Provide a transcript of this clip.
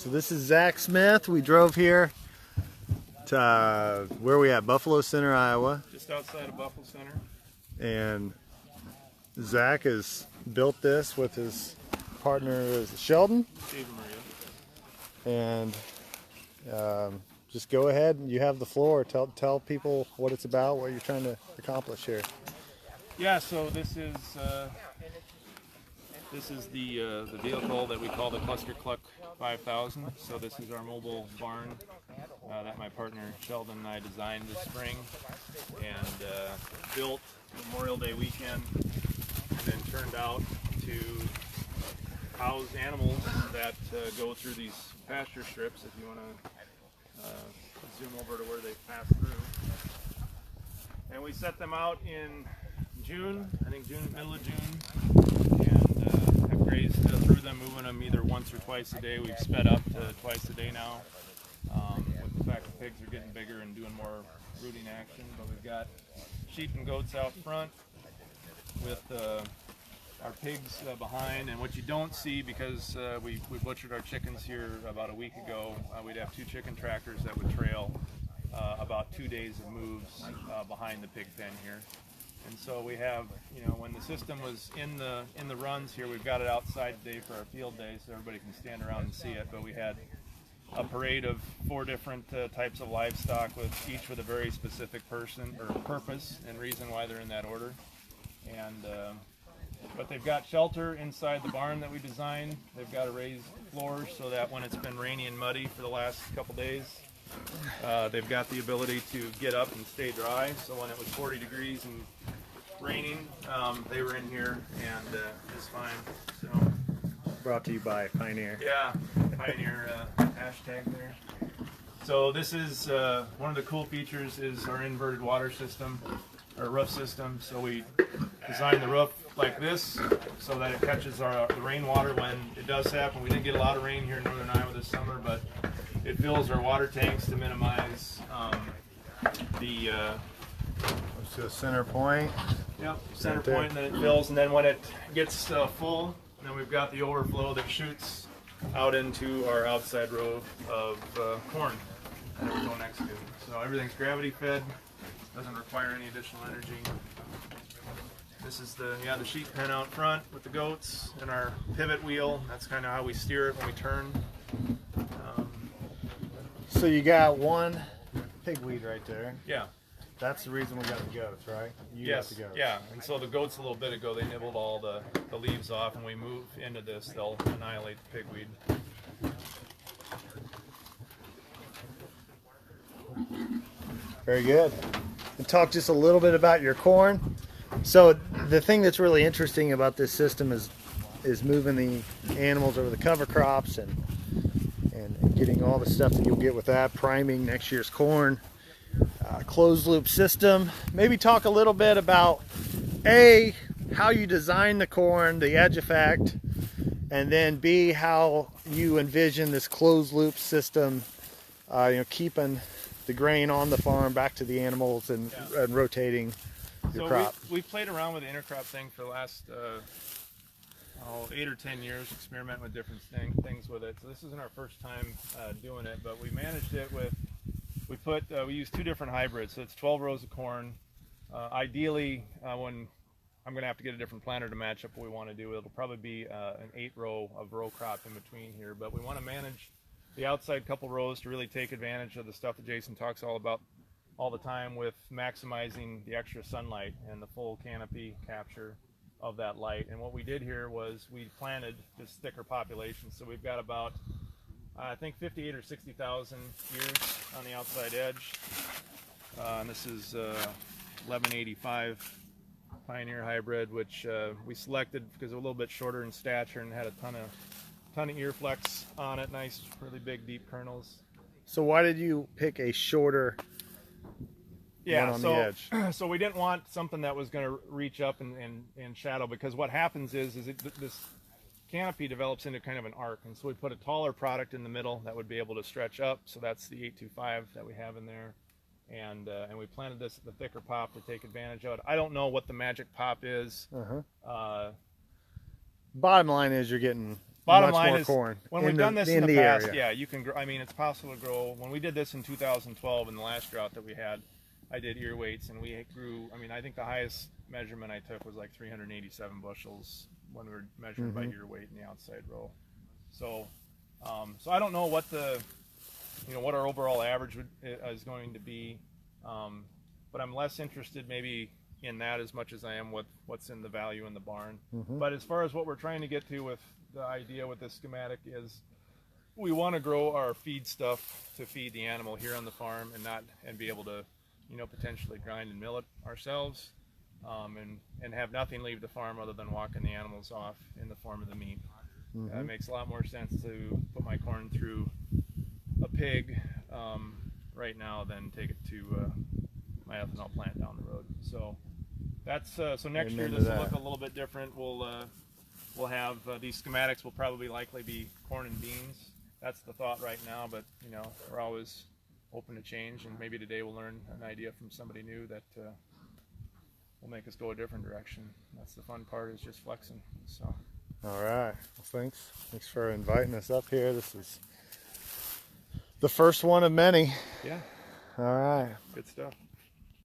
So this is Zach Smith. We drove here to where we at? Buffalo Center, Iowa. Just outside of Buffalo Center. And Zach has built this with his partner Sheldon. Steve and Maria. And just go ahead and you have the floor. Tell people what it's about, what you're trying to accomplish here. Yeah, so this is the vehicle that we call the Cluck 5000. So this is our mobile barn that my partner Sheldon and I designed this spring and built Memorial Day weekend, and then turned out to house animals that go through these pasture strips. If you want to zoom over to where they pass through, and we set them out in June, I think middle of June, and have grazed through them, moving them either once or twice a day. We've sped up to twice a day now, with the fact that pigs are getting bigger and doing more rooting action. But we've got sheep and goats out front with our pigs behind. And what you don't see, because we butchered our chickens here about a week ago, we'd have two chicken tractors that would trail about 2 days of moves behind the pig pen here. And so we have, when the system was in the runs here, we've got it outside today for our field day so everybody can stand around and see it. But we had a parade of 4 different types of livestock, each with a very specific purpose and reason why they're in that order. And but they've got shelter inside the barn that we designed. They've got a raised floor so that when it's been rainy and muddy for the last couple days, they've got the ability to get up and stay dry. So when it was 40 degrees and raining, they were in here and just fine. So, Brought to you by Pioneer. yeah, Pioneer hashtag there. So this is one of the cool features is our inverted water system, or roof system. So we designed the roof like this so that it catches the rainwater when it does happen. We didn't get a lot of rain here in northern Iowa this summer, but it fills our water tanks to minimize the So center point. Yep, center point, and then it fills, and then when it gets full, then we've got the overflow that shoots out into our outside row of corn that we go next to. So everything's gravity fed, doesn't require any additional energy. This is the sheep pen out front with the goats and our pivot wheel. That's kind of how we steer it when we turn. So you got one pigweed right there. Yeah. That's the reason we got the goats, right? You Yes. got the goats. Yeah. And so the goats a little bit ago, they nibbled all the leaves off, and we move into this, they'll annihilate the pigweed. Very good. And talk just a little bit about your corn. So the thing that's really interesting about this system is moving the animals over the cover crops and getting all the stuff that you'll get with that, priming next year's corn. Closed loop system. Maybe talk a little bit about A, how you design the corn, the edge effect, and then B, how you envision this closed loop system, keeping the grain on the farm back to the animals and rotating your crop. We've played around with the intercrop thing for the last 8 or 10 years, experimenting with different things with it. So this isn't our first time doing it, but we managed it with, we used 2 different hybrids. So it's 12 rows of corn. Ideally, when I'm going to have to get a different planter to match up what we want to do, it'll probably be an 8 row of row crop in between here. But we want to manage the outside couple rows to really take advantage of the stuff that Jason talks all about all the time with maximizing the extra sunlight and the full canopy capture of that light. And what we did here was we planted this thicker population. So we've got about, I think 58 or 60,000 ears on the outside edge. And this is 1185 Pioneer hybrid, which we selected because it was a little bit shorter in stature and had a ton of ear flex on it. Nice, really big, deep kernels. So why did you pick a shorter one on the edge? So we didn't want something that was going to reach up and shadow, because what happens is this canopy develops into kind of an arc, and so we put a taller product in the middle that would be able to stretch up. So that's the 825 that we have in there, and we planted this at the thicker pop to take advantage of it. I don't know what the magic pop is. Bottom line is you're getting bottom much line more is, corn when we've done this in the area. past, yeah, you can grow. I mean, it's possible to grow. When we did this in 2012 in the last drought that we had, I did ear weights, and we grew. I mean, I think the highest measurement I took was like 387 bushels when we were measuring by ear weight in the outside row. So, so I don't know what the, what our overall average is going to be, but I'm less interested maybe in that as much as I am with what's in the value in the barn. But as far as what we're trying to get to with the idea with this schematic is, we want to grow our feed stuff to feed the animal here on the farm and be able to, potentially grind and mill it ourselves, and have nothing leave the farm other than walking the animals off in the form of the meat. It makes a lot more sense to put my corn through a pig right now than take it to my ethanol plant down the road. So that's so next year this will look a little bit different. We'll have these schematics will probably likely be corn and beans. That's the thought right now, but we're always open to change, and maybe today we'll learn an idea from somebody new that will make us go a different direction. That's the fun part, is just flexing. So. All right. Well, thanks for inviting us up here. This is the first one of many. Yeah. All right. Good stuff.